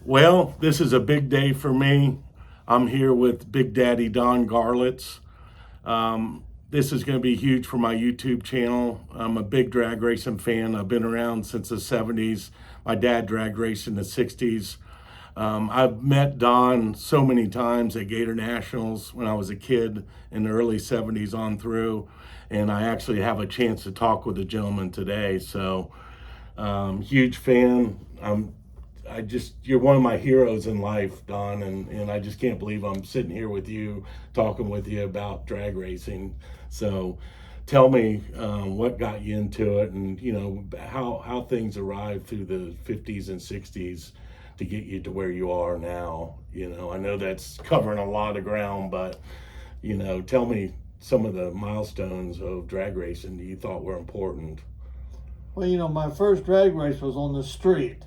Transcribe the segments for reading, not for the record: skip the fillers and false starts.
Well, this is a big day for me. I'm here with Big Daddy Don Garlits. This is going to be huge for my YouTube channel. I'm a big drag racing fan. I've been around since the 70s. My dad drag raced in the 60s. I've met Don so many times at Gator Nationals when I was a kid in the early 70s on through. And I actually have a chance to talk with the gentleman today. So, huge fan. You're one of my heroes in life, Don, and I just can't believe I'm sitting here with you, talking with you about drag racing. So tell me what got you into it, and how things arrived through the 50s and 60s to get you to where you are now. I know that's covering a lot of ground, but tell me some of the milestones of drag racing that you thought were important. Well, my first drag race was on the street.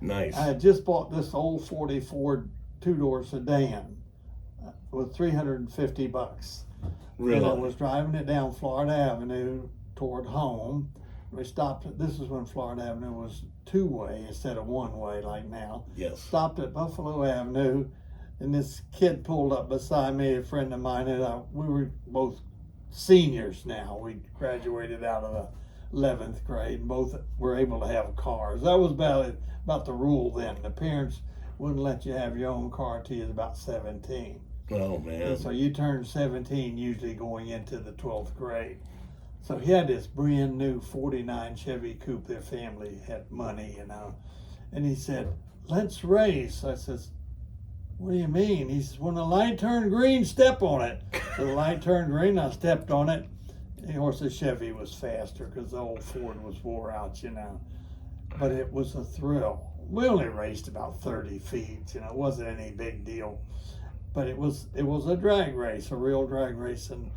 Nice. I had just bought this old 40 Ford two-door sedan with $350. Really? And I was driving it down Florida Avenue toward home. We stopped this is when Florida Avenue was two-way instead of one-way like now. Yes. Stopped at Buffalo Avenue, and this kid pulled up beside me, a friend of mine, and we were both seniors now. We graduated out of the 11th grade, and both were able to have cars. That was about the rule then. The parents wouldn't let you have your own car till you was about 17. Oh, man. And so you turned 17 usually going into the 12th grade. So he had this brand new 49 Chevy Coupe. Their family had money, And he said, "Let's race." I says, "What do you mean?" He says, "When the light turned green, step on it." So the light turned green, I stepped on it. Of course, the Chevy was faster because the old Ford was wore out, But it was a thrill. We only raced about 30 feet, it wasn't any big deal. But it was a drag race, a real drag race, and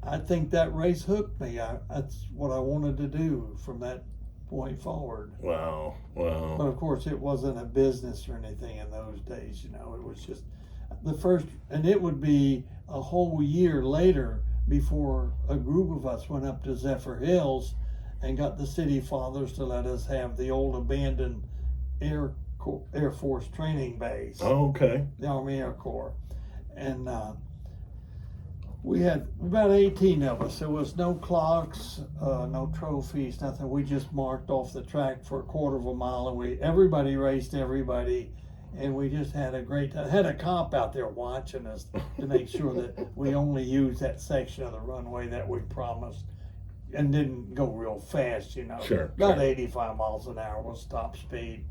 I think that race hooked me. That's what I wanted to do from that point forward. Wow. But of course, it wasn't a business or anything in those days, It was just the first, and it would be a whole year later before a group of us went up to Zephyr Hills and got the city fathers to let us have the old abandoned Air Force training base. Oh, okay. The Army Air Corps. And we had about 18 of us. There was no clocks, no trophies, nothing. We just marked off the track for a quarter of a mile, and everybody raced everybody. And we just had a great time. Had a cop out there watching us to make sure that we only used that section of the runway that we promised and didn't go real fast, Sure. About 85 miles an hour was top speed.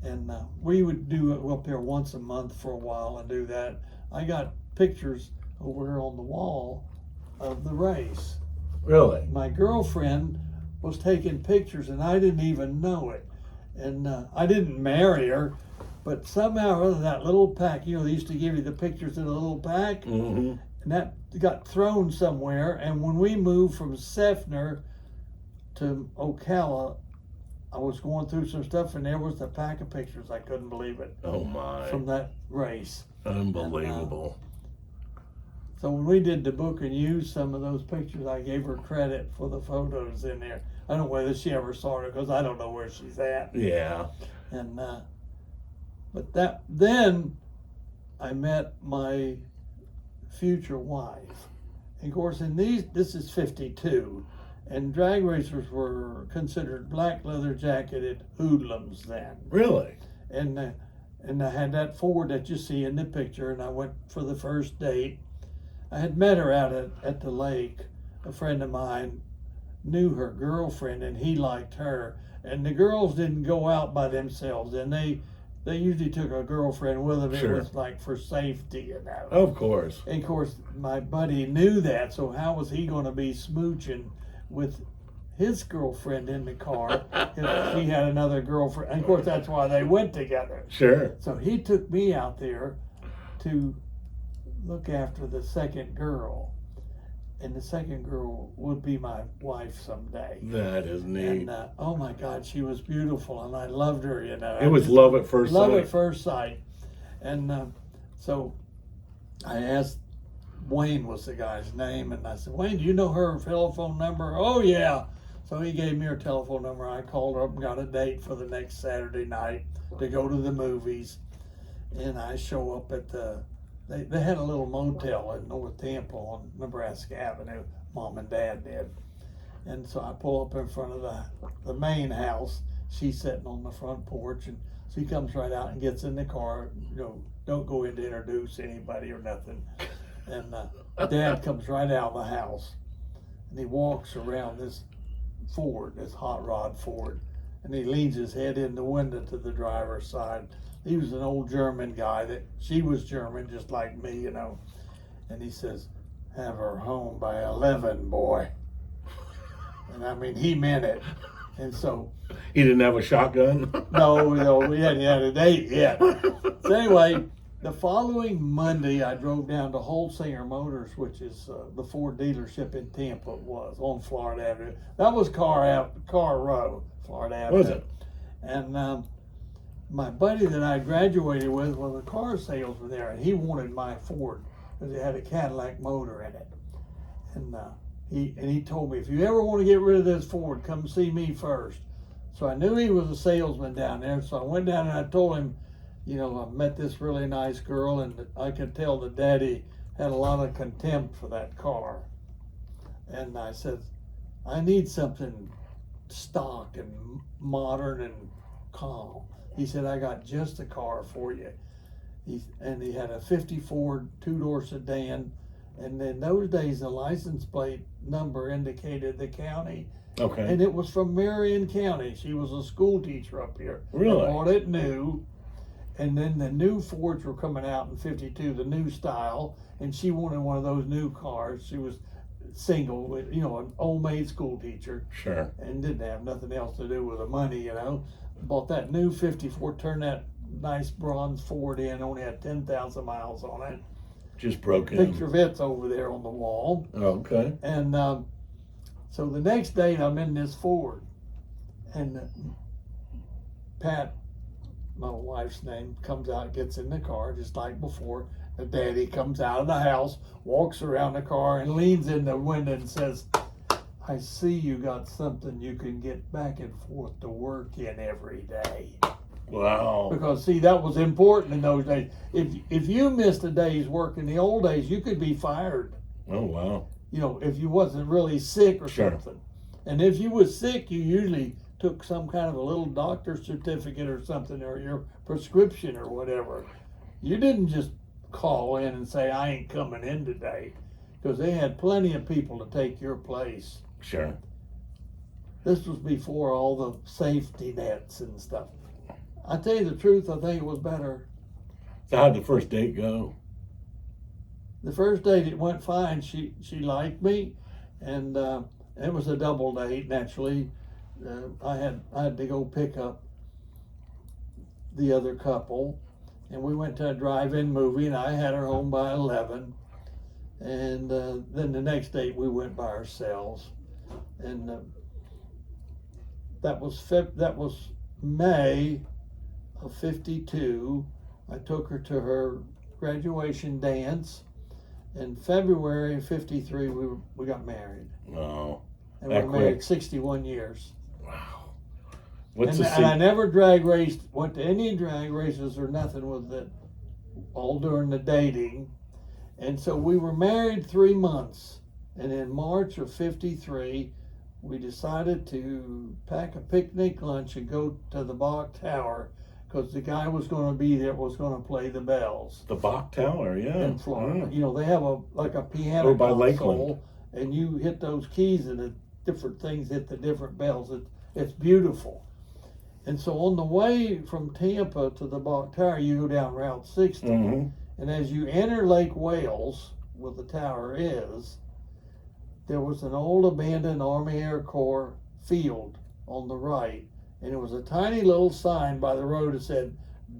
And we would do it up there once a month for a while and do that. I got pictures over here on the wall of the race. Really? My girlfriend was taking pictures and I didn't even know it. And I didn't marry her, but somehow or other that little pack, they used to give you the pictures in a little pack, Mm-hmm. and that got thrown somewhere. And when we moved from Seffner to Ocala, I was going through some stuff, and there was the pack of pictures. I couldn't believe it. Oh, my. From that race. Unbelievable. So when we did the book and used some of those pictures, I gave her credit for the photos in there. I don't know whether she ever saw it because I don't know where she's at. Yeah. And but then I met my future wife. And of course, this is 52, and drag racers were considered black leather jacketed hoodlums then. Really? And I had that Ford that you see in the picture, and I went for the first date. I had met her out at the lake. A friend of mine knew her girlfriend, and he liked her. And the girls didn't go out by themselves, and they usually took a girlfriend with them. Sure. It was like for safety, Of course. And of course, my buddy knew that, so how was he going to be smooching with his girlfriend in the car if he had another girlfriend? And of course, that's why they went together. Sure. So he took me out there to look after the second girl. And the second girl would be my wife someday. That is neat. And oh my God, she was beautiful, and I loved her. It was love at first sight. Love at first sight. And so I asked, Wayne was the guy's name, and I said, "Wayne, do you know her telephone number?" "Oh yeah." So he gave me her telephone number. I called her up and got a date for the next Saturday night to go to the movies. And I show up at they had a little motel in North Tampa on Nebraska Avenue. Mom and Dad did. And so I pull up in front of the main house. She's sitting on the front porch, and she comes right out and gets in the car. Don't go in to introduce anybody or nothing. And Dad comes right out of the house, and he walks around this Ford, this hot rod Ford, and he leans his head in the window to the driver's side. He was an old German guy she was German, just like me, And he says, "Have her home by 11, boy." And I mean, he meant it. And so he didn't have a shotgun. No, we hadn't had a date yet. So anyway, the following Monday, I drove down to Holsinger Motors, which is the Ford dealership in Tampa. It was on Florida Avenue. That was Car Row, Florida Avenue. Was it? And my buddy that I graduated with was a car salesman there, and he wanted my Ford because it had a Cadillac motor in it. And he told me, if you ever want to get rid of this Ford, come see me first. So I knew he was a salesman down there, so I went down and I told him, I met this really nice girl, and I could tell that Daddy had a lot of contempt for that car. And I said, I need something stock and modern and calm. He said, I got just a car for you. He had a 54 two-door sedan, and in those days the license plate number indicated the county. Okay. And it was from Marion County. She was a school teacher up here. Really? I bought it new. And then the new Fords were coming out in 52, the new style, and she wanted one of those new cars. She was single, an old maid school teacher. Sure. And didn't have nothing else to do with the money, Bought that new 54, turned that nice bronze Ford in, only had 10,000 miles on it. Just broken. Picture of it's over there on the wall. Okay. And so the next day I'm in this Ford, and Pat, my wife's name, comes out, gets in the car just like before. The Daddy comes out of the house, walks around the car, and leans in the window and says, I see you got something you can get back and forth to work in every day. Wow. Because see, that was important in those days. If you missed a day's work in the old days, you could be fired. Oh, wow. If you wasn't really sick or Sure. something. And if you was sick, you usually took some kind of a little doctor's certificate or something, or your prescription or whatever. You didn't just call in and say, I ain't coming in today, because they had plenty of people to take your place. Sure. This was before all the safety nets and stuff. I tell you the truth, I think it was better. So how'd the first date go? The first date, it went fine. She liked me, and it was a double date. Naturally, I had to go pick up the other couple, and we went to a drive-in movie, and I had her home by 11. And then the next date we went by ourselves, and that was May of 52. I took her to her graduation dance. In February of 53, we got married. Oh, And we were married 61 years. Wow. And I never went to any drag races or nothing with it, all during the dating. And so we were married 3 months. And in March of 53, we decided to pack a picnic lunch and go to the Bach Tower, because the guy was going to be there, was going to play the bells. The Bach Tower, yeah. In Florida. Yeah. They have a piano by console, Lakeland. and you hit those keys and the different things hit the different bells. It's beautiful. And so on the way from Tampa to the Bach Tower, you go down Route 60. Mm-hmm. And as you enter Lake Wales, where the tower is, there was an old abandoned Army Air Corps field on the right. And it was a tiny little sign by the road that said,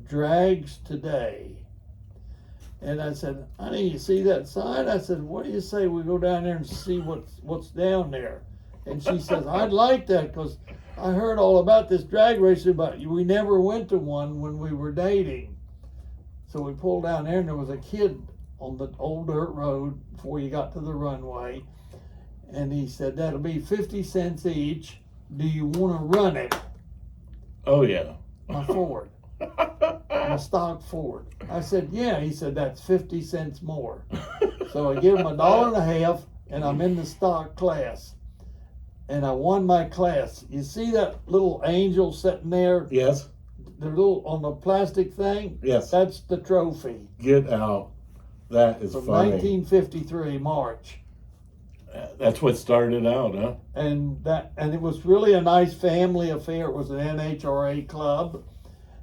Drags Today. And I said, honey, you see that sign? I said, what do you say we go down there and see what's down there? And she says, I'd like that, because I heard all about this drag race, but we never went to one when we were dating. So we pulled down there, and there was a kid on the old dirt road before you got to the runway. And he said, that'll be 50 cents each. Do you want to run it? Oh, yeah. My Ford. My stock Ford. I said, yeah. He said, that's 50 cents more. So I give him $1.50, and I'm in the stock class. And I won my class. You see that little angel sitting there? Yes. The little on the plastic thing? Yes. That's the trophy. Get out. That is From funny. 1953, March. That's what started out, huh? And it was really a nice family affair. It was an NHRA club,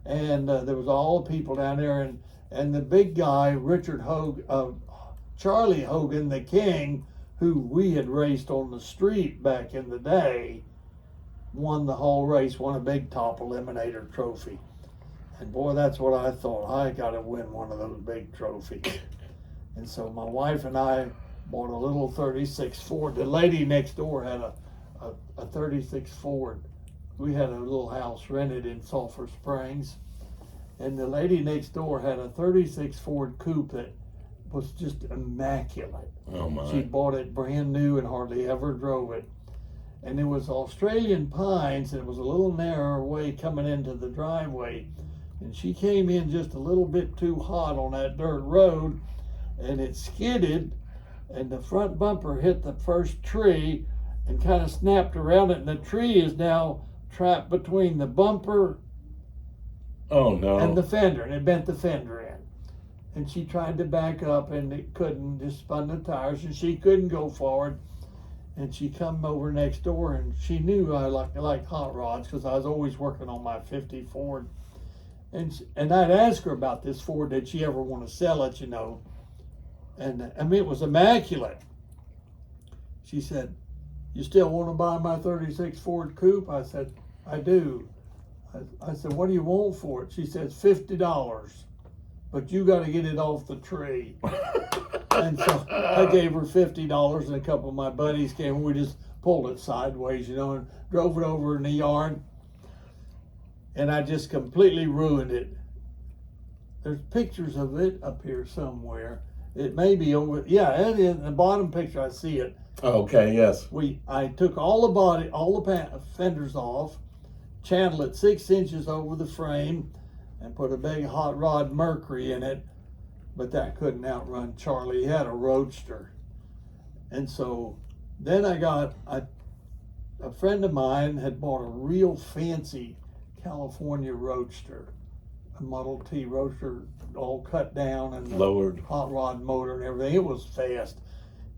and there was all the people down there, and the big guy, Richard Hogan, Charlie Hogan, the King, who we had raced on the street back in the day, won the whole race, won a big top eliminator trophy. And boy, that's what I thought. I got to win one of those big trophies. And so my wife and I bought a little 36 Ford. The lady next door had a 36 Ford. We had a little house rented in Sulphur Springs. And the lady next door had a 36 Ford coupe that was just immaculate. Oh, my. She bought it brand new and hardly ever drove it. And it was Australian pines, and it was a little narrower way coming into the driveway. And she came in just a little bit too hot on that dirt road, and it skidded, and the front bumper hit the first tree and kind of snapped around it, and the tree is now trapped between the bumper Oh, no. and the fender, and it bent the fender in. And she tried to back up, and it couldn't, just spun the tires, and she couldn't go forward. And she come over next door, and she knew I liked hot rods, because I was always working on my 50 Ford. And I'd ask her about this Ford, did she ever want to sell it, you know. And I mean, it was immaculate. She said, you still want to buy my 36 Ford coupe? I said, I do. I said, what do you want for it? She says, $50, but you got to get it off the tree. And so I gave her $50, and a couple of my buddies came, and we just pulled it sideways, you know, and drove it over in the yard. And I just completely ruined it. There's pictures of it up here somewhere. It may be over, yeah, it is in the bottom picture, I see it. Okay, yes. I took all the fenders off, channeled it 6 inches over the frame, and put a big hot rod Mercury in it, but that couldn't outrun Charlie. He had a Roadster. And so then I got, a friend of mine had bought a real fancy California Roadster, a Model T Roadster, all cut down and Lowered. hot rod motor and everything. It was fast.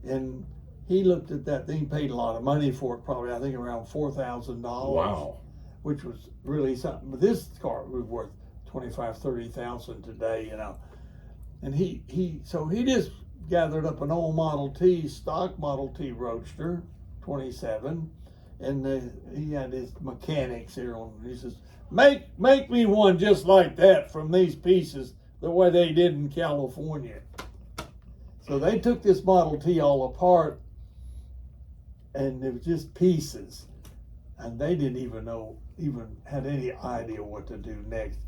And he looked at that thing, paid a lot of money for it, probably I think around $4,000. Wow. Which was really something. But this car was worth $25,000-$30,000 today, you know. And he just gathered up an old Model T, stock Model T Roadster, 27, and he had his mechanics here on. He says, make me one just like that from these pieces, the way they did in California. So they took this Model T all apart, and it was just pieces, and they didn't even had any idea what to do next.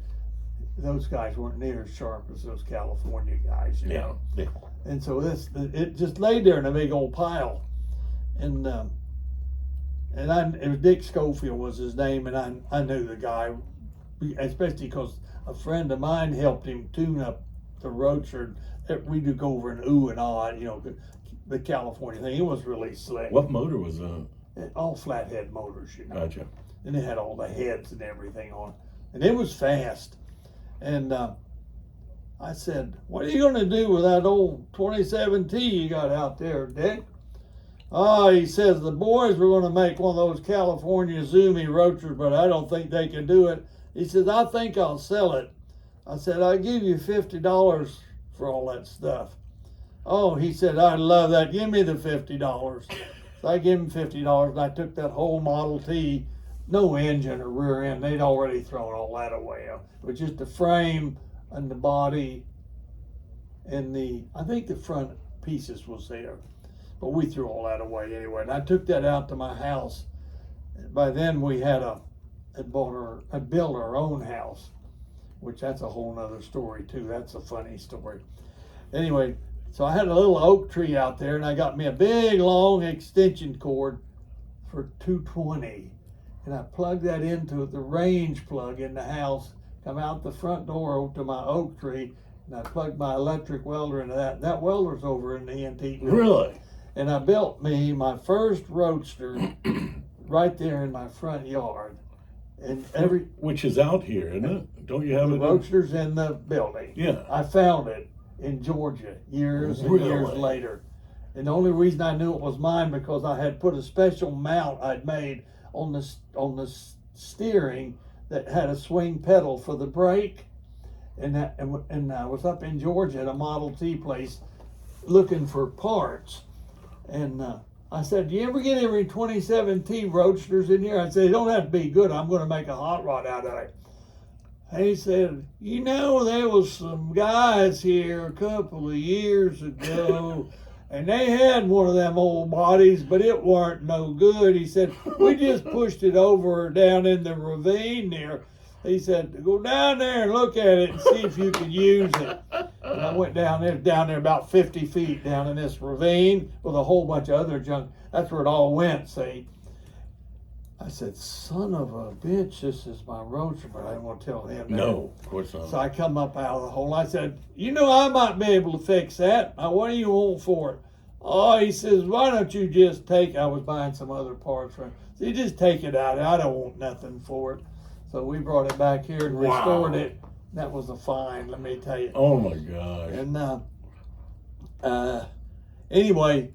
Those guys weren't near as sharp as those California guys, you know. Yeah. And so it just laid there in a big old pile, and it was Dick Schofield was his name, and I knew the guy, especially because a friend of mine helped him tune up the Roadster. We do go over and ooh and ah, you know, the California thing. It was really slick. What motor was that? All flathead motors, you know. Gotcha. And it had all the heads and everything on, and it was fast. And I said, what are you going to do with that old 27T you got out there, Dick? Oh, he says, the boys were going to make one of those California Zoomy Roadsters, but I don't think they can do it. He says, I think I'll sell it. I said, I'll give you $50 for all that stuff. Oh, he said, I love that. Give me the $50. So I gave him $50, and I took that whole Model T, no engine or rear end. They'd already thrown all that away. It was just the frame and the body and I think the front pieces was there. But we threw all that away anyway. And I took that out to my house. By then we had built our own house, which that's a whole nother story too. That's a funny story. Anyway, So I had a little oak tree out there, and I got me a big long extension cord for $220, and I plugged that into the range plug in the house. Come out the front door to my oak tree, and I plugged my electric welder into that. That welder's over in the antique building. Really? And I built me my first roadster right there in my front yard. And which is out here, isn't it? Don't you have the it? roadster's in the building. Yeah. I found it in Georgia years and years later. And the only reason I knew it was mine because I had put a special mount I'd made on the steering that had a swing pedal for the brake. And I was up in Georgia at a Model T place looking for parts. And I said, "Do you ever get any 2017 Roadsters in here?" I said, "They don't have to be good. I'm going to make a hot rod out of it." And he said, "You know, there was some guys here a couple of years ago, and they had one of them old bodies, but it weren't no good." He said, "We just pushed it over down in the ravine there." He said, "Go down there and look at it and see if you can use it." And I went down there about 50 feet down in this ravine with a whole bunch of other junk. That's where it all went, see. I said, "Son of a bitch, this is my roadster," but I didn't want to tell him that. No, of course not. So I come up out of the hole. I said, "You know, I might be able to fix that. Now, what do you want for it?" "Oh," he says, "why don't you just take," I was buying some other parts from him. "So you just take it out. I don't want nothing for it." So we brought it back here and restored it. That was a find, let me tell you. Oh my gosh. And anyway,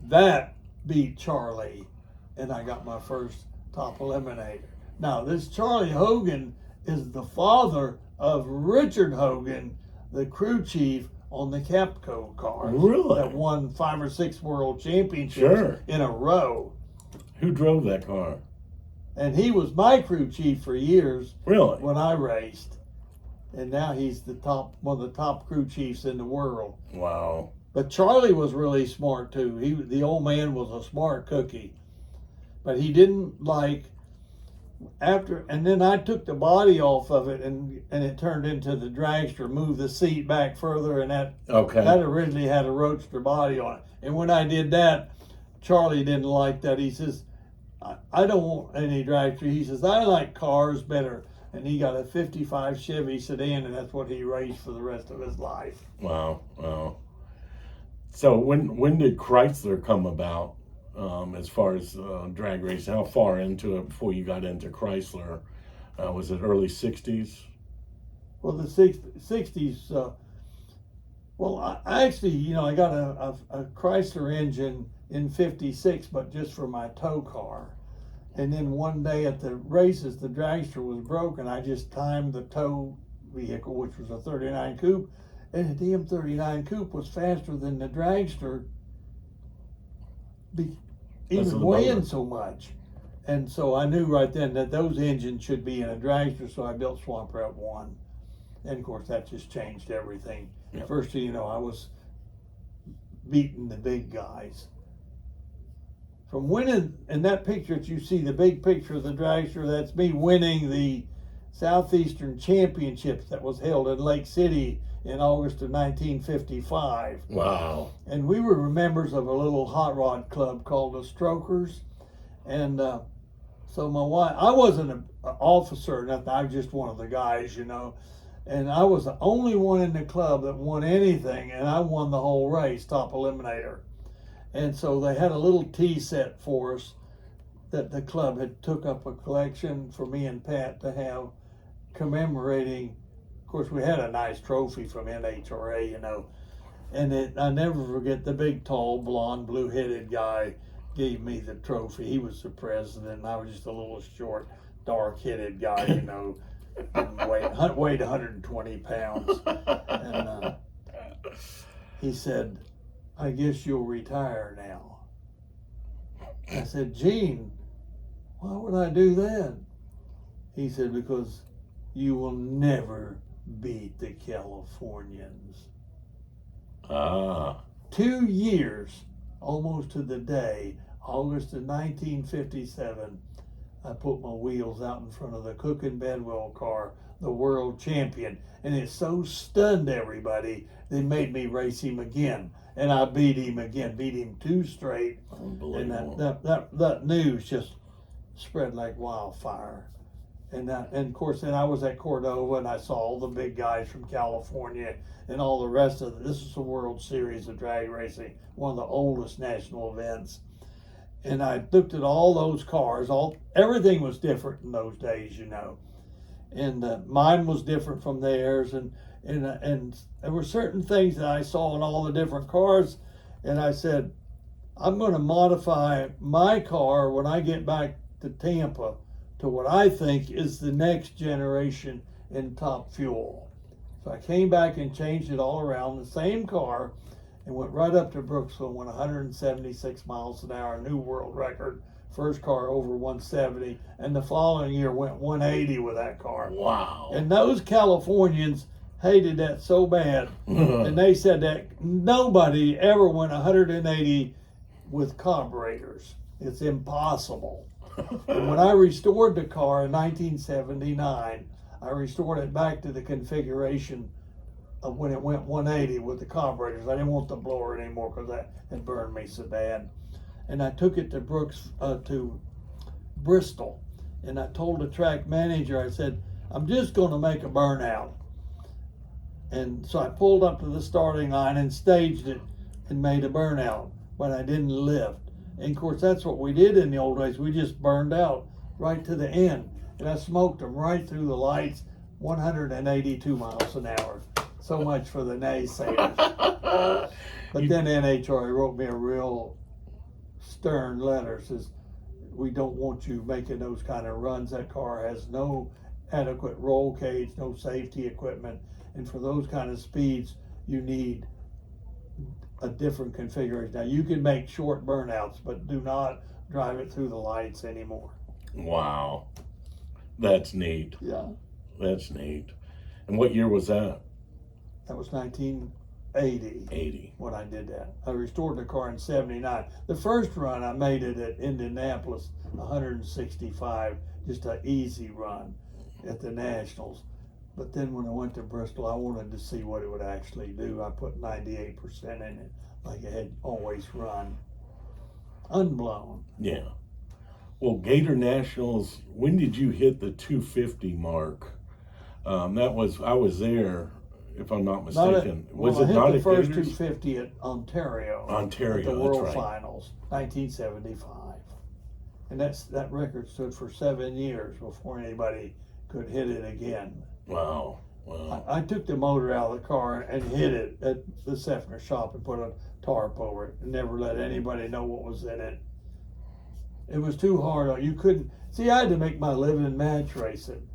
that beat Charlie, and I got my first top eliminator. Now, this Charlie Hogan is the father of Richard Hogan, the crew chief on the Capco cars. Really? That won 5 or 6 world championships in a row. Who drove that car? And he was my crew chief for years. Really? When I raced. And now he's one of the top crew chiefs in the world. Wow. But Charlie was really smart too. The old man was a smart cookie. But he didn't and then I took the body off of it and it turned into the dragster, moved the seat back further, and that originally had a roadster body on it. And when I did that, Charlie didn't like that. He says, "I don't want any dragster." He says, "I like cars better." And he got a 55 Chevy sedan, and that's what he raced for the rest of his life. Wow, wow. So when did Chrysler come about as far as drag racing? How far into it before you got into Chrysler? Was it early 60s? Well, the 60s, well, I actually, I got a Chrysler engine in 56, but just for my tow car. And then one day at the races, the dragster was broken. I just timed the tow vehicle, which was a 39 coupe, and the damn 39 coupe was faster than the dragster, even weighing so much. And so I knew right then that those engines should be in a dragster, so I built Swamp Rep 1. And of course, that just changed everything. Yep. First thing you know, I was beating the big guys. From winning, in that picture that you see, the big picture of the dragster, that's me winning the Southeastern Championships that was held in Lake City in August of 1955. Wow. And we were members of a little hot rod club called the Strokers. And so my wife, I wasn't an officer or nothing, I was just one of the guys, And I was the only one in the club that won anything, and I won the whole race, top eliminator. And so they had a little tea set for us that the club had took up a collection for me and Pat to have commemorating. Of course, we had a nice trophy from NHRA, And I never forget, the big, tall, blonde, blue-headed guy gave me the trophy. He was the president, and I was just a little short, dark-headed guy, and weighed 120 pounds. And he said, "I guess you'll retire now." I said, "Gene, why would I do that?" He said, "Because you will never beat the Californians." 2 years, almost to the day, August of 1957, I put my wheels out in front of the Cook and Bedwell car the world champion. And it so stunned everybody, they made me race him again. And I beat him again, beat him 2 straight. Unbelievable. And that news just spread like wildfire. And of course, then I was at Cordova and I saw all the big guys from California and all the rest of it. This is the World Series of drag racing, one of the oldest national events. And I looked at all those cars. Everything was different in those days, you know. And mine was different from theirs. And there were certain things that I saw in all the different cars. And I said, I'm going to modify my car when I get back to Tampa to what I think is the next generation in Top Fuel. So I came back and changed it all around, the same car, and went right up to Brooksville, went 176 miles an hour, new world record. First car over 170, and the following year went 180 with that car. Wow. And those Californians hated that so bad, and they said that nobody ever went 180 with carburetors. It's impossible. And when I restored the car in 1979, I restored it back to the configuration of when it went 180 with the carburetors. I didn't want the blower anymore because that had burned me so bad. And I took it to to Bristol, and I told the track manager, I said, I'm just going to make a burnout. And so I pulled up to the starting line and staged it and made a burnout, but I didn't lift. And of course, that's what we did in the old days. We just burned out right to the end. And I smoked them right through the lights, 182 miles an hour. So much for the naysayers. But then NHRA wrote me a real stern letter, says, we don't want you making those kind of runs. That car has no adequate roll cage, no safety equipment. And for those kind of speeds, you need a different configuration. Now you can make short burnouts, but do not drive it through the lights anymore. Wow. That's neat. Yeah. That's neat. And what year was that? That was 1980. 80. When I did that. I restored the car in 79. The first run I made it at Indianapolis, 165, just an easy run at the Nationals. But then when I went to Bristol, I wanted to see what it would actually do. I put 98% in it, like it had always run. Unblown. Yeah. Well, Gator Nationals, when did you hit the 250 mark? I was there, if I'm not mistaken. I hit the first 250 at Ontario. Ontario, at the that's World right. Finals, 1975. And that record stood for 7 years before anybody could hit it again. Wow. Wow. I took the motor out of the car and hid it at the Seffner shop and put a tarp over it and never let anybody know what was in it. It was too hard. You couldn't, see, I had to make my living match racing.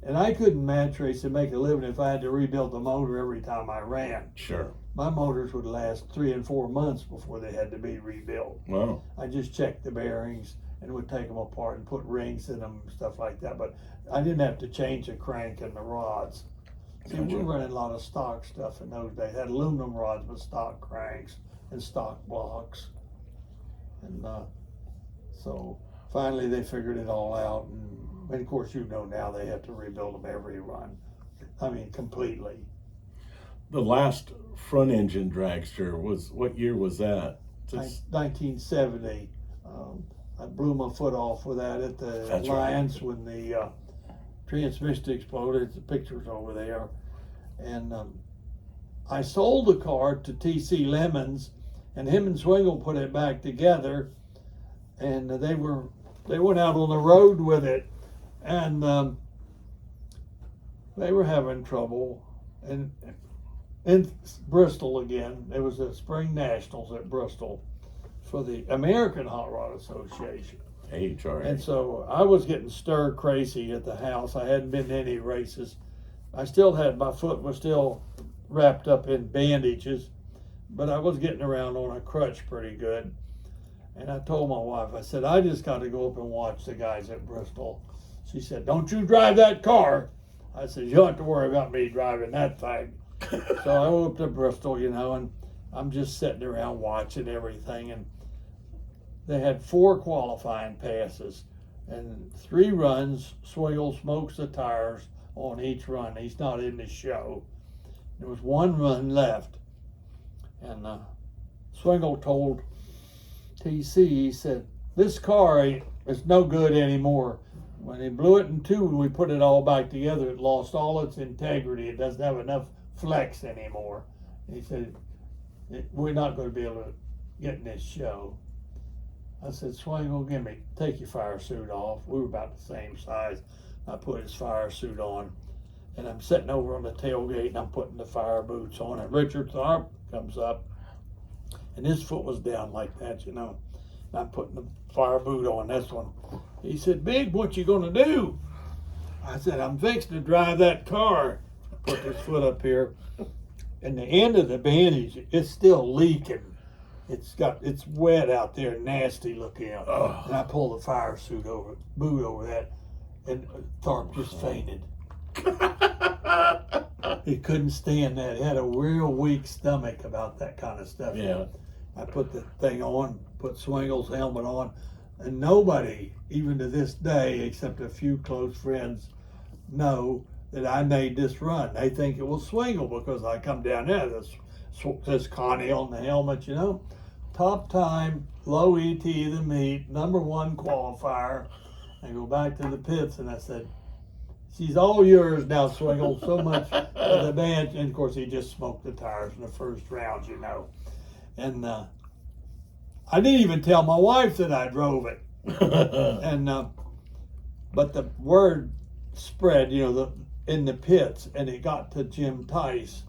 And I couldn't match race and make a living if I had to rebuild the motor every time I ran. Sure. My motors would last 3 and 4 months before they had to be rebuilt. Wow. I just checked the bearings and would take them apart and put rings in them and stuff like that. But I didn't have to change the crank and the rods. See, we were running a lot of stock stuff in those days. Had aluminum rods with stock cranks and stock blocks. And so finally they figured it all out. And of course, you know now they have to rebuild them every run. I mean, completely. The last front engine dragster what year was that? 1970. I blew my foot off with that at the Alliance when the transmission exploded. The picture's over there. And I sold the car to T.C. Lemons, and him and Swingle put it back together. And they went out on the road with it, and they were having trouble. And in Bristol again, there was a Spring Nationals at Bristol for the American Hot Rod Association. HRA. And so I was getting stir crazy at the house. I hadn't been to any races. I still had, my foot was still wrapped up in bandages, but I was getting around on a crutch pretty good. And I told my wife, I said, I just got to go up and watch the guys at Bristol. She said, don't you drive that car. I said, you don't have to worry about me driving that thing. So I went up to Bristol, and I'm just sitting around watching everything. And they had 4 qualifying passes and 3 runs. Swiggle smokes the tires on each run. He's not in the show. There was one run left, and Swingle told TC, he said, this car is no good anymore. When they blew it in two and we put it all back together, it lost all its integrity. It doesn't have enough flex anymore. And he said, we're not going to be able to get in this show. I said, Swingle, take your fire suit off. We were about the same size. I put his fire suit on, and I'm sitting over on the tailgate, and I'm putting the fire boots on, and Richard Tharp comes up, and his foot was down like that, you know. And I'm putting the fire boot on this one. He said, Big, what you gonna do? I said, I'm fixing to drive that car. I put his foot up here, and the end of the bandage, it's still leaking. It's wet out there, nasty looking out. Oh. And I pull the fire boot over that, and Tharp just fainted. He couldn't stand that. He had a real weak stomach about that kind of stuff. Yeah. I put the thing on, put Swingle's helmet on, and nobody, even to this day, except a few close friends, know that I made this run. They think it was Swingle because I come down there, this Connie on the helmet, you know. Top time, low ET of the meet, #1 qualifier. I go back to the pits and I said, she's all yours now, Swingle. So much for the band. And of course, he just smoked the tires in the first round, you know. And I didn't even tell my wife that I drove it. And but the word spread, you know, in the pits, and it got to Jim Tice,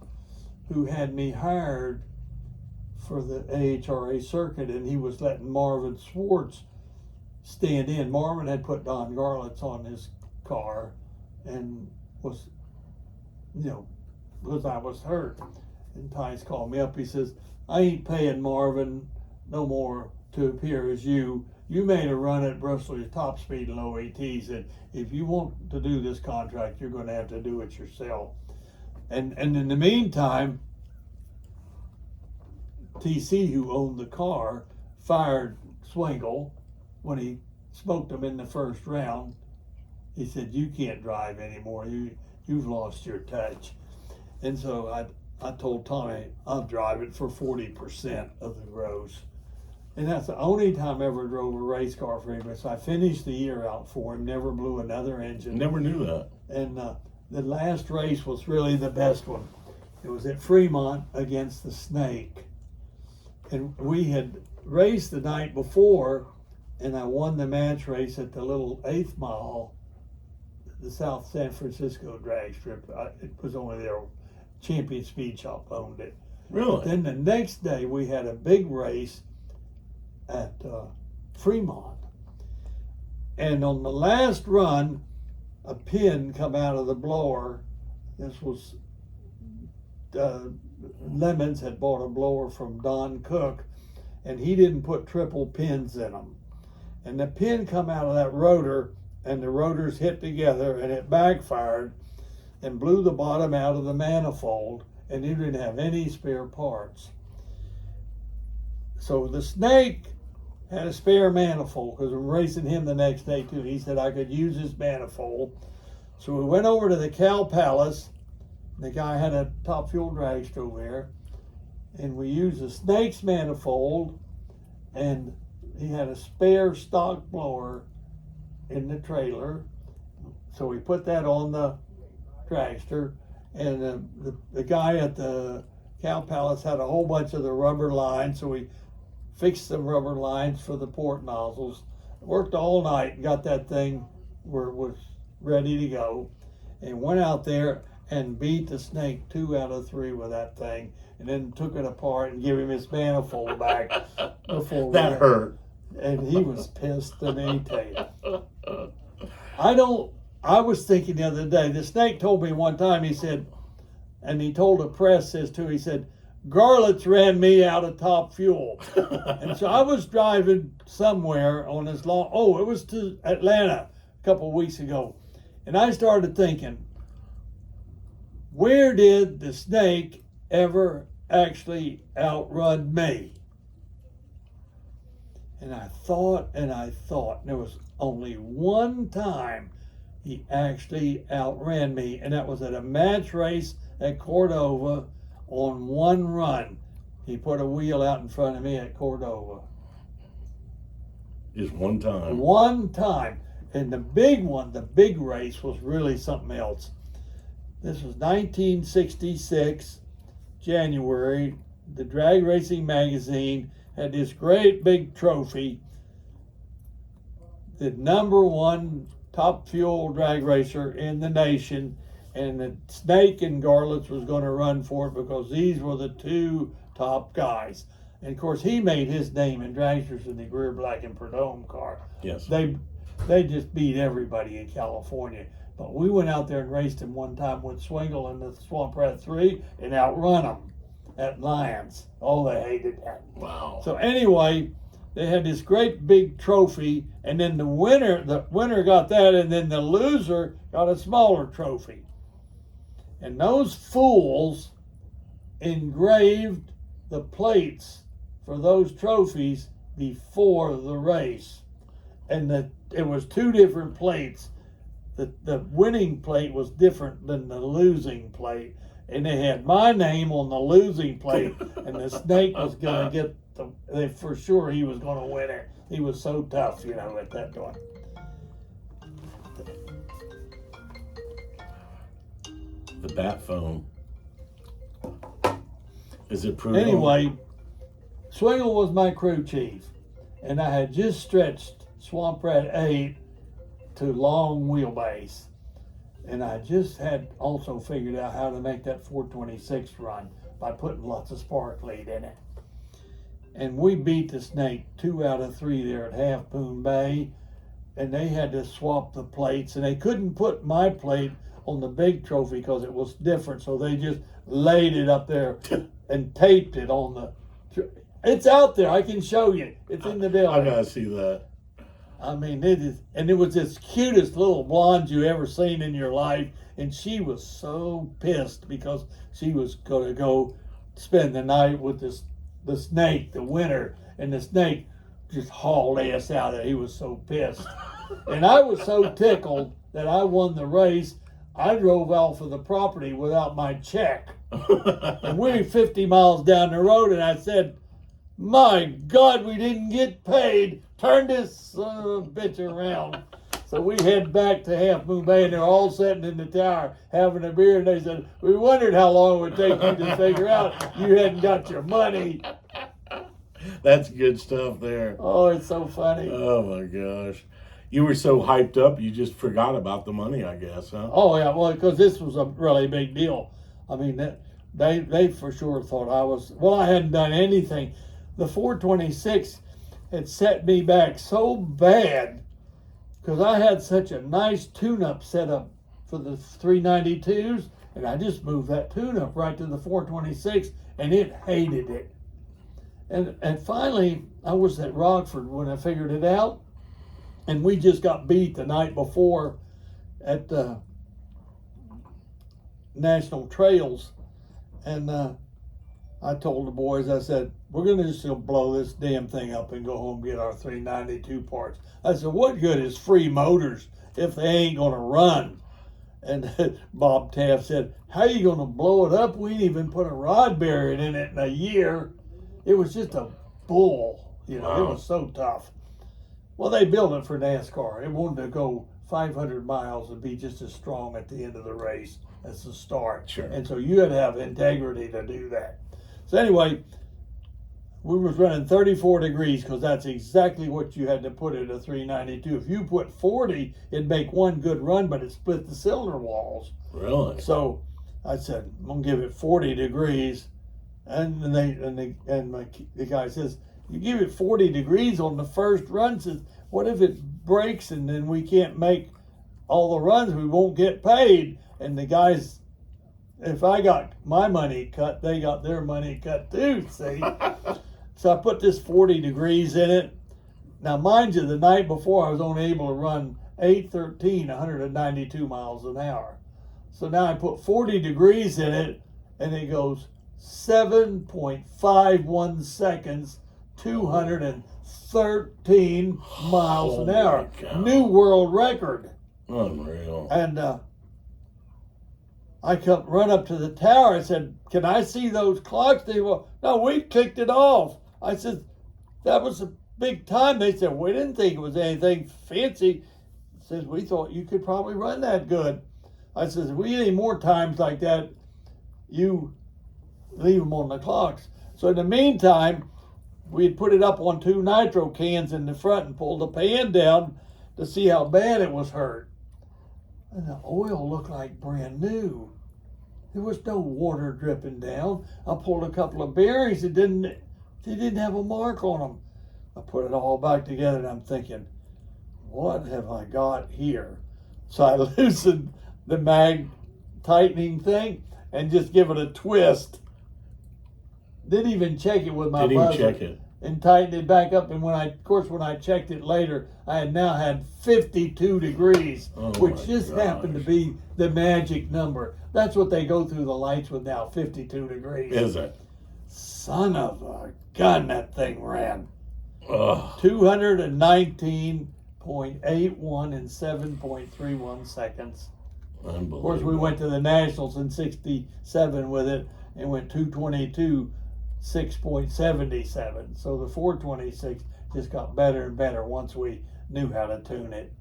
who had me hired for the AHRA circuit, and he was letting Marvin Swartz stand in. Marvin had put Don Garlits on his car and was, you know, because I was hurt. And Tice called me up. He says, I ain't paying Marvin no more to appear as you. You made a run at Bristol, your top speed and low AT. He said, if you want to do this contract, you're going to have to do it yourself. And in the meantime, TC, who owned the car, fired Swingle when he smoked him in the first round. He said, you can't drive anymore. You've lost your touch. And so I told Tommy, I'll drive it for 40% of the gross. And that's the only time I ever drove a race car for him. So I finished the year out for him, never blew another engine. Never knew that. And the last race was really the best one. It was at Fremont against the Snake. And we had raced the night before, and I won the match race at the little 8th mile, the South San Francisco drag strip. It was only there. Champion Speed Shop owned it. Really? Then the next day we had a big race at Fremont. And on the last run, a pin come out of the blower. This was Lemons had bought a blower from Don Cook, and he didn't put triple pins in them. And the pin come out of that rotor, and the rotors hit together, and it backfired and blew the bottom out of the manifold, and he didn't have any spare parts. So the Snake had a spare manifold, because I'm racing him the next day too. He said I could use his manifold. So we went over to the Cow Palace. The guy had a Top Fuel dragster over there, and we used the Snake's manifold, and he had a spare stock blower in the trailer. So we put that on the dragster, and the guy at the Cow Palace had a whole bunch of the rubber lines, so we fixed the rubber lines for the port nozzles. Worked all night and got that thing where it was ready to go, and went out there and beat the Snake 2 out of 3 with that thing, and then took it apart and gave him his manifold back before that hurt. And he was pissed to me, tell you. I was thinking the other day, the Snake told me one time, he said, and he told the press this too, he said, Garlits ran me out of Top Fuel. And so I was driving somewhere on this it was to Atlanta a couple of weeks ago. And I started thinking, where did the Snake ever actually outrun me? And I thought, and there was only one time he actually outran me, and that was at a match race at Cordova on one run. He put a wheel out in front of me at Cordova. Just one time. One time. And the big one, the big race, was really something else. This was 1966, January. The Drag Racing magazine had this great big trophy. The #1 top fuel drag racer in the nation, and the Snake and Garlits was going to run for it because these were the two top guys. And of course, he made his name in dragsters in the Greer Black and Prudhomme car. Yes. They just beat everybody in California. But we went out there and raced him one time with Swingle in the Swamp Rat 3 and outrun them at Lions. Oh, they hated that. Wow. So anyway, they had this great big trophy, and then the winner got that, and then the loser got a smaller trophy. And those fools engraved the plates for those trophies before the race. And it was two different plates. The winning plate was different than the losing plate. And they had my name on the losing plate, and the Snake was going to get for sure he was going to win it. He was so tough, at that point. The bat phone. Is it Prudhomme? Anyway, Swingle was my crew chief, and I had just stretched Swamp Rat 8 to long wheelbase. And I just had also figured out how to make that 426 run by putting lots of spark lead in it. And we beat the Snake 2 out of 3 there at Half Moon Bay, and they had to swap the plates, and they couldn't put my plate on the big trophy because it was different, so they just laid it up there and taped it on the. It's out there. I can show you. It's in the building. I gotta see that. I mean, it is, and it was this cutest little blonde you ever seen in your life, and she was so pissed because she was going to go spend the night with the Snake, the winner, and the Snake just hauled ass out of it. He was so pissed, and I was so tickled that I won the race. I drove off of the property without my check, and we were 50 miles down the road, and I said, "My God, we didn't get paid. Turn this son of a bitch around." So we head back to Half Moon Bay, and they're all sitting in the tower having a beer, and they said, "We wondered how long it would take you to figure out you hadn't got your money." That's good stuff there. Oh, it's so funny. Oh my gosh. You were so hyped up, you just forgot about the money, I guess, huh? Oh, yeah, well, because this was a really big deal. I mean, they for sure thought I hadn't done anything. The 426 had set me back so bad because I had such a nice tune-up set up for the 392s, and I just moved that tune-up right to the 426, and it hated it. And finally, I was at Rockford when I figured it out, and we just got beat the night before at the National Trails, and I told the boys, I said, "We're going to just blow this damn thing up and go home and get our 392 parts." I said, "What good is free motors if they ain't going to run?" And Bob Taft said, "How you going to blow it up? We ain't even put a rod bearing in it in a year." It was just a bull, Wow. It was so tough. Well, they built it for NASCAR. It wanted to go 500 miles and be just as strong at the end of the race as the start. Sure. And so you had to have integrity to do that. So anyway, we was running 34 degrees because that's exactly what you had to put in a 392. If you put 40, it'd make one good run, but it split the cylinder walls. Really? So I said, "I'm gonna give it 40 degrees," and the guy says, "You give it 40 degrees on the first run." Says, "What if it breaks and then we can't make all the runs? We won't get paid." And the guys, if I got my money cut, they got their money cut too. See. So I put this 40 degrees in it. Now, mind you, the night before I was only able to run 813, 192 miles an hour. So now I put 40 degrees in it, and it goes 7.51 seconds, 213 miles an hour. God. New world record. Unreal. And I come run up to the tower. I said, "Can I see those clocks?" They were, "No, we kicked it off." I said, "That was a big time." They said, "We didn't think it was anything fancy." Says, "We thought you could probably run that good." I says, "If we get any more times like that, you leave them on the clocks." So in the meantime, we had put it up on 2 nitro cans in the front and pulled the pan down to see how bad it was hurt. And the oil looked like brand new. There was no water dripping down. I pulled a couple of bearings that they didn't have a mark on them. I put it all back together and I'm thinking, what have I got here? So I loosened the mag tightening thing and just give it a twist. Didn't even check it with my buzzer. Didn't even check it. And tightened it back up. And when I checked it later, I had now had 52 degrees, which just happened to be the magic number. That's what they go through the lights with now, 52 degrees. Is it? Son of a gun, that thing ran. 219.81 in 7.31 seconds. Unbelievable. Of course, we went to the Nationals in 67 with it and went 222. 6.77. So the 426 just got better and better once we knew how to tune it.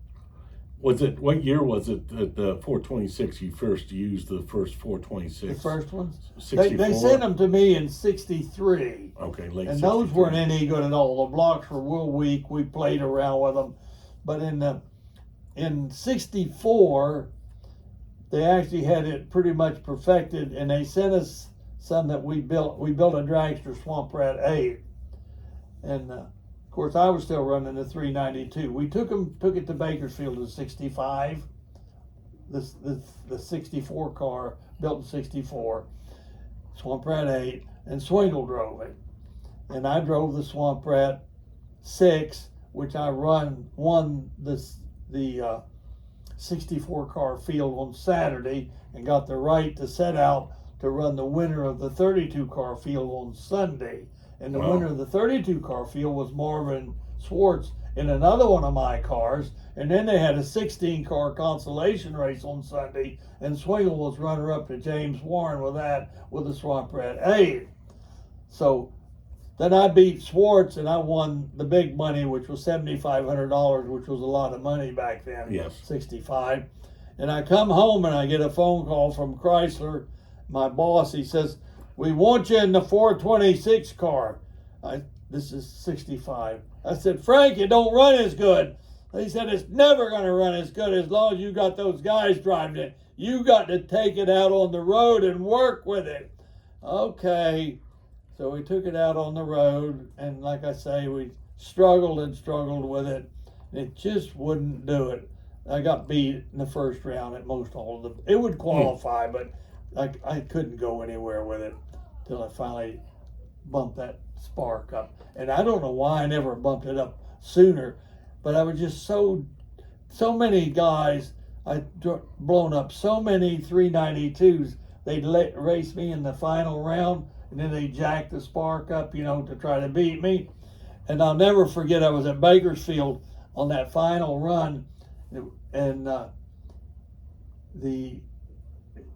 What year was it that the 426 you first used, the first 426? The first ones? 64? They sent them to me in 63. Okay, late And 63. those weren't any good at all. The blocks were real weak. We played around with them. But in 64, they actually had it pretty much perfected, and they sent us some that we built. We built a dragster Swamp Rat 8, and of course I was still running the 392. We took it to Bakersfield in 65. The 64 car built in 64, Swamp Rat 8, and Swingle drove it, and I drove the Swamp Rat 6, which I won the 64 car field on Saturday and got the right to set out to run the winner of the 32 car field on Sunday. And the winner of the 32 car field was Marvin Swartz in another one of my cars. And then they had a 16 car consolation race on Sunday, and Swingle was runner up to James Warren with the Swamp Rat 8. So then I beat Swartz and I won the big money, which was $7,500, which was a lot of money back then. Yes. 65. And I come home and I get a phone call from Chrysler. My boss, he says, "We want you in the 426 car." This is 65. I said, "Frank, it don't run as good." He said, "It's never going to run as good as long as you got those guys driving it. You got to take it out on the road and work with it." Okay. So we took it out on the road, and like I say, we struggled and struggled with it. It just wouldn't do it. I got beat in the first round at most all of them. It would qualify, but I couldn't go anywhere with it till I finally bumped that spark up. And I don't know why I never bumped it up sooner, but I was just so many guys, I'd blown up so many 392s, they'd race me in the final round, and then they jacked the spark up, to try to beat me. And I'll never forget, I was at Bakersfield on that final run, and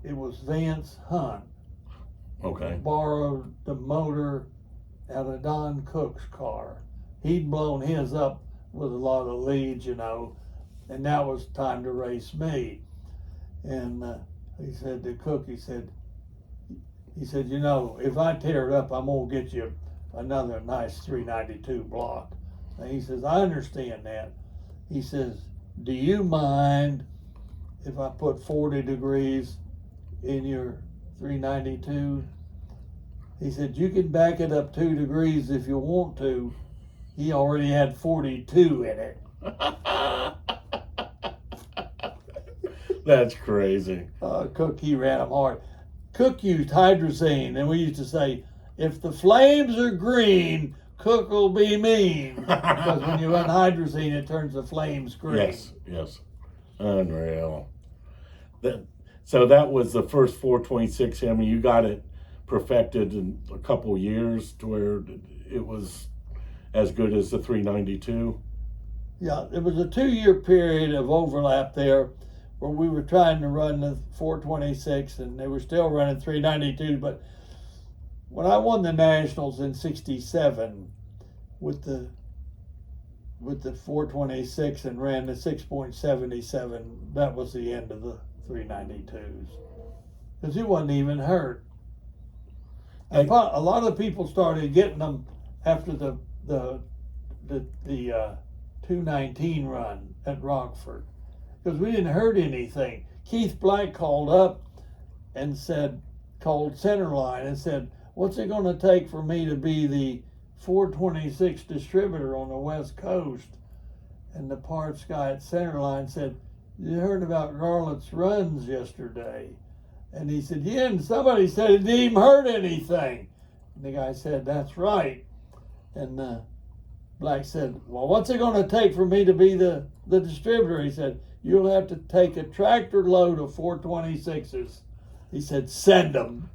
it was Vance Hunt. Okay. Borrowed the motor out of Don Cook's car. He'd blown his up with a lot of leads, and now it was time to race me. And he said to Cook, he said, "If I tear it up, I'm gonna get you another nice 392 block." And he says, "I understand that." He says, "Do you mind if I put 40 degrees in your 392? He said, "You can back it up 2 degrees if you want to." He already had 42 in it. That's crazy. Cook, he ran them hard. Cook used hydrazine, and we used to say, "If the flames are green, Cook will be mean." Because when you run hydrazine, it turns the flames green. Yes. Unreal. So that was the first 426 Hemi. You got it perfected in a couple years to where it was as good as the 392. Yeah, it was a 2-year period of overlap there where we were trying to run the 426 and they were still running 392. But when I won the Nationals in '67 with the 426 and ran the 6.77, that was the end of the 392s. Because it wasn't even hurt. And a lot of people started getting them after the 219 run at Rockford, because we didn't hurt anything. Keith Black called up and called Centerline and said, "What's it going to take for me to be the 426 distributor on the West Coast?" And the parts guy at Centerline said, "You heard about Garlits' runs yesterday?" And he said, "Yeah, and somebody said it didn't even hurt anything." And the guy said, "That's right." And Black said, "Well, what's it going to take for me to be the distributor?" He said, "You'll have to take a tractor load of 426s." He said, "Send them."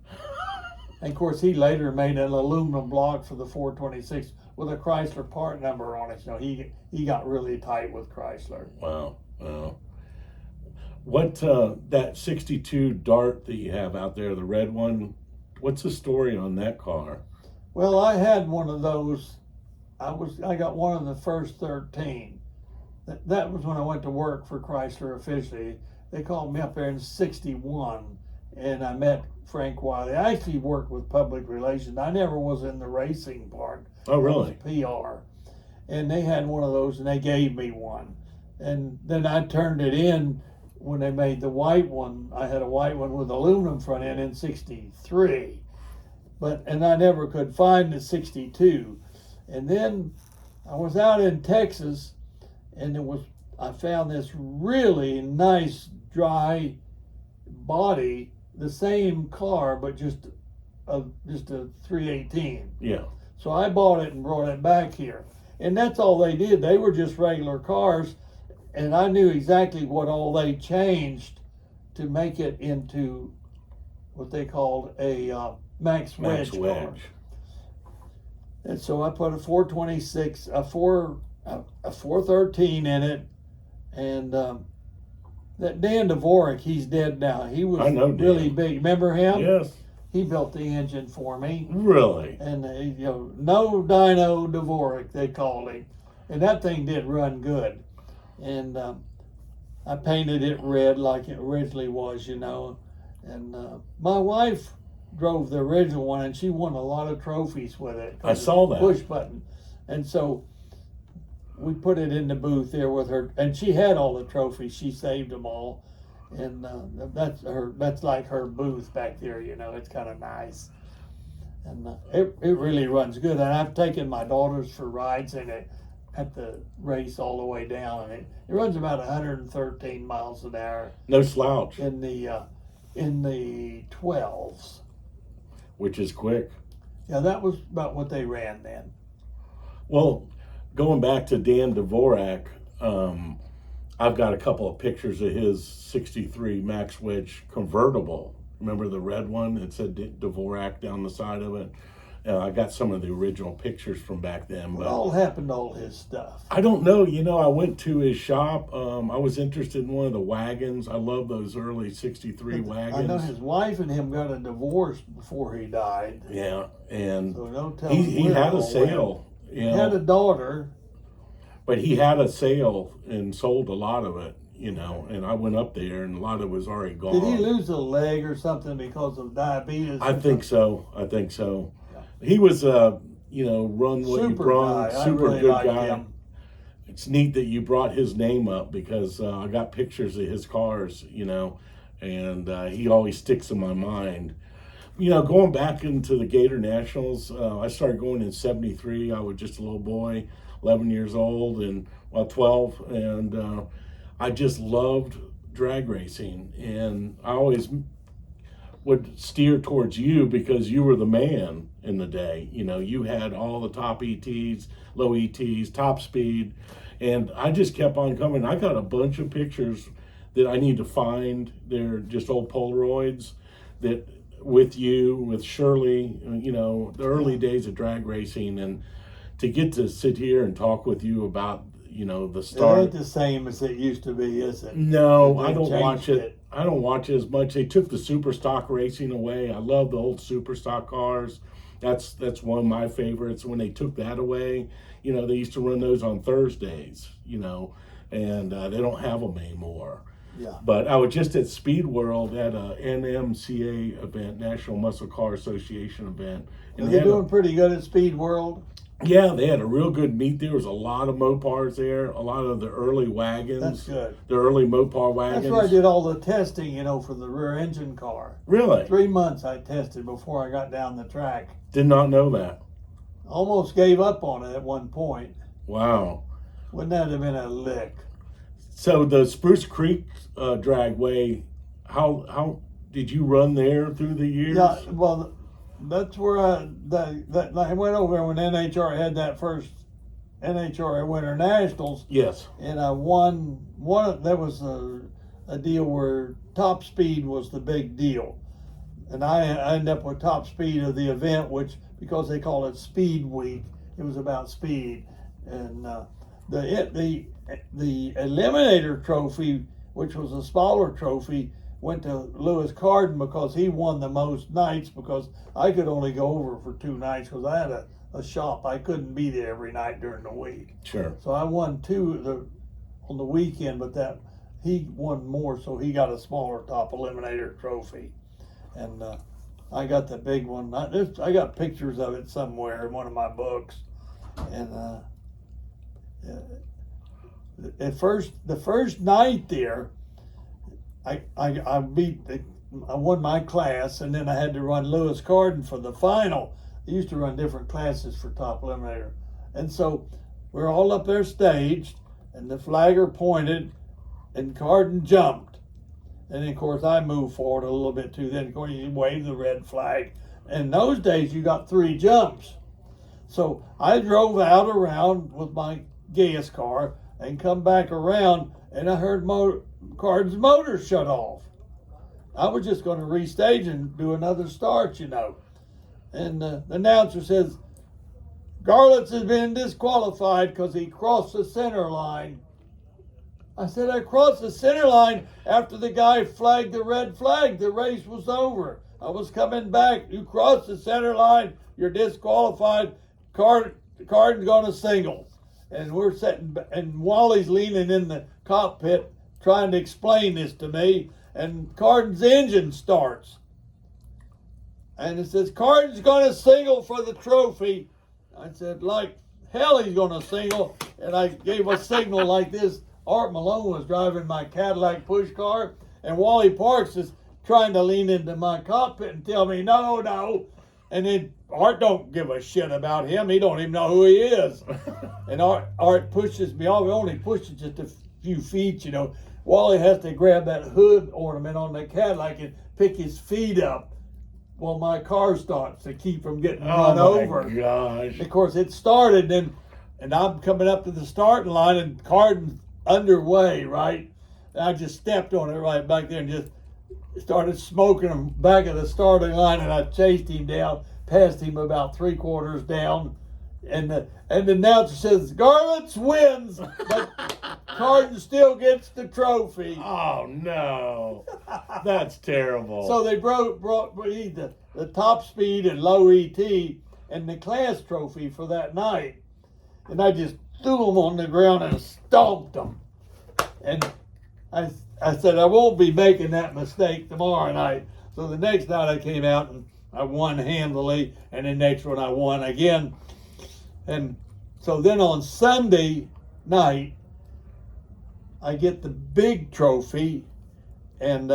And of course, he later made an aluminum block for the 426 with a Chrysler part number on it. So he got really tight with Chrysler. Wow. What that 62 Dart that you have out there, the red one, what's the story on that car? Well, I had one of those. I got one of the first 13. That was when I went to work for Chrysler officially. They called me up there in '61, and I met Frank Wiley. I actually worked with public relations. I never was in the racing part. Oh, really? PR. And they had one of those, and they gave me one. And then I turned it in when they made the white one. I had a white one with aluminum front end in '63. And I never could find the '62. And then I was out in Texas, and I found this really nice dry body, the same car, but just a 318. Yeah. So I bought it and brought it back here. And that's all they did. They were just regular cars, and I knew exactly what all they changed to make it into what they called a Max Wedge car. And so I put a 426, a 413 in it, and that Dan Dvorak, he's dead now. He was really big. Remember him? Yes. He built the engine for me. Really? And no dyno Dvorak, they called him, and that thing did run good. And I painted it red like it originally was, And my wife drove the original one, and she won a lot of trophies with it. I saw that. Push button. And so we put it in the booth there with her, and she had all the trophies. She saved them all. And that's like her booth back there, It's kind of nice. And it really runs good. And I've taken my daughters for rides in it at the race all the way down, and it runs about 113 miles an hour. No slouch. In the 12s. Which is quick. Yeah, that was about what they ran then. Well, going back to Dan Dvorak, I've got a couple of pictures of his '63 Max Wedge convertible. Remember the red one? It said Dvorak down the side of it. I got some of the original pictures from back then. What all happened to all his stuff? I don't know. I went to his shop. I was interested in one of the wagons. I love those early '63 wagons. I know his wife and him got a divorce before he died. Yeah, and so no he had a sale. He had a daughter. But he had a sale and sold a lot of it, and I went up there and a lot of it was already gone. Did he lose a leg or something because of diabetes? I think so. He was run what you brought, super really good guy. Him. It's neat that you brought his name up because I got pictures of his cars, and he always sticks in my mind. Going back into the Gator Nationals, I started going in '73. I was just a little boy, 11 years old, and 12, and I just loved drag racing, and I always would steer towards you because you were the man in the day. You had all the top ETs, low ETs, top speed, and I just kept on coming. I got a bunch of pictures that I need to find. They're just old Polaroids that with you, with Shirley, the early days of drag racing, and to get to sit here and talk with you about you know, the It start. ain't the same as it used to be, is it? No, They I don't watch changed it. I don't watch it as much. They took the super stock racing away. I love the old super stock cars. That's one of my favorites. When they took that away, you know, they used to run those on Thursdays, you know, and they don't have them anymore. Yeah. But I was just at Speed World at a NMCA event, National Muscle Car Association event. Are they they had doing pretty good at Speed World? yeah, they had a real good meet. There was a lot of Mopars there, a lot of the early wagons. That's good. The early Mopar wagons. That's where I did all the testing, you know, for the rear engine car. Really? 3 months I tested before I got down the track. Did not know that. Almost gave up on it at one point. Wow. Wouldn't that have been a lick? So the Spruce Creek dragway, how did you run there through the years? Yeah, well, that's where I went over there when NHR had that first NHRA Winter Nationals, Yes. and I won one. There was a deal where top speed was the big deal, and I ended up with top speed of the event, which because they call it Speed Week, it was about speed, and the Eliminator Trophy, which was a smaller trophy, went to Lewis Carden because he won the most nights, because I could only go over for 2 nights because I had a shop. I couldn't be there every night during the week. Sure. So I won 2 on the weekend, but that he won more, so he got a smaller top Eliminator Trophy. And I got the big one. I got pictures of it somewhere in one of my books. And the first night there, I won my class, and then I had to run Lewis Carden for the final. They used to run different classes for top eliminator, and so we're all up there staged, and the flagger pointed, and Carden jumped, and then of course I moved forward a little bit too. Then of course you waved the red flag. And in those days you got 3 jumps, so I drove out around with my gas car and come back around, and I heard Carden's motor shut off. I was just going to restage and do another start, you know. And the announcer says, Garlits has been disqualified because he crossed the center line. I said, I crossed the center line after the guy flagged the red flag. The race was over. I was coming back. You crossed the center line. You're disqualified. Carden's going to single. And we're sitting, and Wally's leaning in the cockpit trying to explain this to me, and Carden's engine starts. And it says, Carden's going to single for the trophy. I said, like hell he's going to single. And I gave a signal like this. Art Malone was driving my Cadillac push car, and Wally Parks is trying to lean into my cockpit and tell me, no. And then Art don't give a shit about him. He don't even know who he is. And Art pushes me off. He only pushes just a few feet, you know. Wally has to grab that hood ornament on the Cadillac and pick his feet up while my car starts to keep from getting run over. Oh my gosh. Of course, it started, and I'm coming up to the starting line, and Carden's underway, right? And I just stepped on it right back there and just started smoking him back at the starting line, and I chased him down, passed him about 3/4 down, and the announcer says, Garlits wins, but Carden still gets the trophy. Oh no, that's terrible. So they brought me the top speed and low ET and the class trophy for that night, and I just threw them on the ground and stomped them. And I said, I won't be making that mistake tomorrow night. So the next night I came out and I won handily, and the next one I won again. And so then on Sunday night, I get the big trophy, and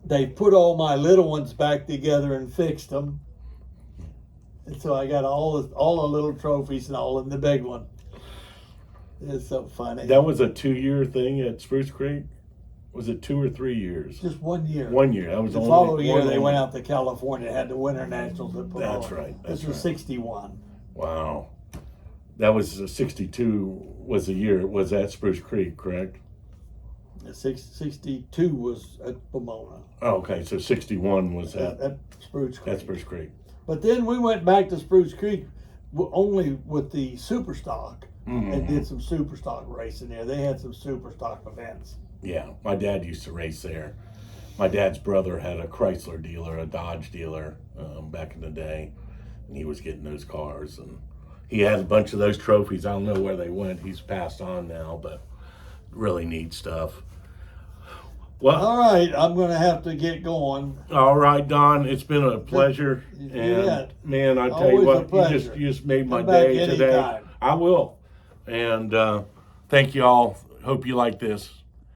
they put all my little ones back together and fixed them. And so I got all the little trophies and all in the big one. It's so funny. That was a 2-year thing at Spruce Creek? Was it 2 or 3 years? Just 1 year. 1 year. That was The only following year one they only. went out to California, had the Winter Nationals at Paloma. That's right. This was 61. Wow. That was 62 was the year. It was at Spruce Creek, correct? 62 was at Pomona. Oh, okay. So 61 was At Spruce Creek. at Spruce Creek. But then we went back to Spruce Creek only with the super stock. and did some super stock racing there. They had some super stock events. Yeah, my dad used to race there. My dad's brother had a Chrysler dealer, a Dodge dealer, back in the day, and he was getting those cars, and he had a bunch of those trophies. I don't know where they went. He's passed on now, but really neat stuff. Well, All right, I'm going to have to get going. all right, Don. It's been a pleasure, Yeah. and man, I tell Always you a what, pleasure. you just made my Come back day today. anytime. I will, and thank you all. Hope you like this.